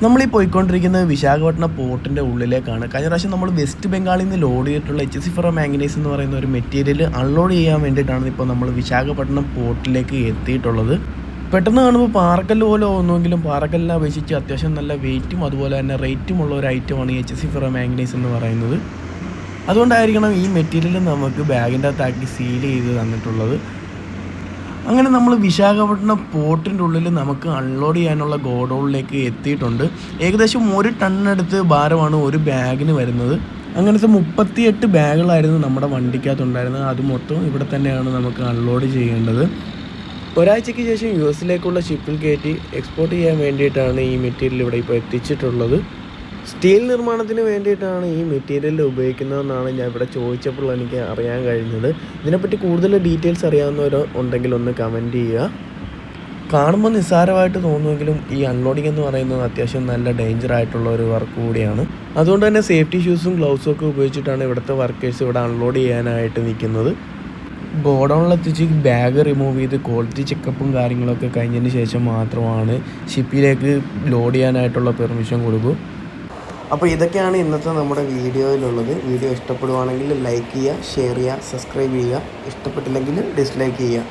നമ്മളീ പോയിക്കൊണ്ടിരിക്കുന്നത് വിശാഖപട്ടണം പോർട്ടിൻ്റെ ഉള്ളിലേക്കാണ്. കഴിഞ്ഞ പ്രാവശ്യം നമ്മൾ വെസ്റ്റ് ബംഗാളിൽ നിന്ന് ലോഡ് ചെയ്തിട്ടുള്ള HC ഫെറോ മാംഗനീസ് എന്ന് പറയുന്ന ഒരു മെറ്റീരിയൽ അൺലോഡ് ചെയ്യാൻ വേണ്ടിയിട്ടാണ് ഇപ്പോൾ നമ്മൾ വിശാഖപട്ടണം പോർട്ടിലേക്ക് എത്തിയിട്ടുള്ളത്. പെട്ടെന്ന് കാണുമ്പോൾ പാറക്കല്ല് പോലെ തോന്നുമെങ്കിലും പാറക്കല്ലിനെ അപേക്ഷിച്ച് അത്യാവശ്യം നല്ല വെയിറ്റും അതുപോലെ തന്നെ റേറ്റുമുള്ള ഒരു ഐറ്റമാണ് ഈ HC ഫെറോ മാംഗനീസ് എന്ന് പറയുന്നത്. അതുകൊണ്ടായിരിക്കണം ഈ മെറ്റീരിയൽ നമുക്ക് ബാഗിൻ്റെ അകത്താക്കി സീൽ ചെയ്ത് തന്നിട്ടുള്ളത്. അങ്ങനെ നമ്മൾ വിശാഖപട്ടണം പോർട്ടിൻ്റെ ഉള്ളിൽ നമുക്ക് അൺലോഡ് ചെയ്യാനുള്ള ഗോഡൗണിലേക്ക് എത്തിയിട്ടുണ്ട്. ഏകദേശം 1 ടണ്ണടുത്ത് ഭാരമാണ് ഒരു ബാഗിന് വരുന്നത്. അങ്ങനത്തെ 38 ബാഗുകളായിരുന്നു നമ്മുടെ വണ്ടിക്കകത്തുണ്ടായിരുന്നത്. അത് മൊത്തം ഇവിടെ തന്നെയാണ് നമുക്ക് അൺലോഡ് ചെയ്യേണ്ടത്. ഒരാഴ്ചയ്ക്ക് ശേഷം US ഷിപ്പിൽ കയറ്റി എക്സ്പോർട്ട് ചെയ്യാൻ വേണ്ടിയിട്ടാണ് ഈ മെറ്റീരിയൽ ഇവിടെ ഇപ്പോൾ എത്തിച്ചിട്ടുള്ളത്. സ്റ്റീൽ നിർമ്മാണത്തിന് വേണ്ടിയിട്ടാണ് ഈ മെറ്റീരിയൽ ഉപയോഗിക്കുന്നതെന്നാണ് ഞാൻ ഇവിടെ ചോദിച്ചപ്പോൾ എനിക്ക് അറിയാൻ കഴിഞ്ഞത്. ഇതിനെപ്പറ്റി കൂടുതൽ ഡീറ്റെയിൽസ് അറിയാവുന്നവരോ ഉണ്ടെങ്കിൽ ഒന്ന് കമൻറ്റ് ചെയ്യുക. കാണുമ്പോൾ നിസ്സാരമായിട്ട് തോന്നുമെങ്കിലും ഈ അൺലോഡിംഗ് എന്ന് പറയുന്നത് അത്യാവശ്യം നല്ല ഡേഞ്ചർ ആയിട്ടുള്ള ഒരു വർക്ക് കൂടിയാണ്. അതുകൊണ്ട് തന്നെ സേഫ്റ്റി ഷൂസും ഗ്ലൗസും ഒക്കെ ഉപയോഗിച്ചിട്ടാണ് ഇവിടുത്തെ വർക്കേഴ്സ് ഇവിടെ അൺലോഡ് ചെയ്യാനായിട്ട് നിൽക്കുന്നത്. ഗോഡൗണിലെത്തിച്ച് ബാഗ് റിമൂവ് ചെയ്ത് ക്വാളിറ്റി ചെക്കപ്പും കാര്യങ്ങളൊക്കെ കഴിഞ്ഞതിന് ശേഷം മാത്രമാണ് ഷിപ്പിലേക്ക് ലോഡ് ചെയ്യാനായിട്ടുള്ള പെർമിഷൻ കൊടുക്കൂ. അപ്പോൾ ഇതൊക്കെയാണ് ഇന്നത്തെ നമ്മുടെ വീഡിയോയിലുള്ളത്. വീഡിയോ ഇഷ്ടപ്പെടുവാണെങ്കിൽ ലൈക്ക് ചെയ്യുക, ഷെയർ ചെയ്യുക, സബ്സ്ക്രൈബ് ചെയ്യുക. ഇഷ്ടപ്പെട്ടില്ലെങ്കിൽ ഡിസ്ലൈക്ക് ചെയ്യുക.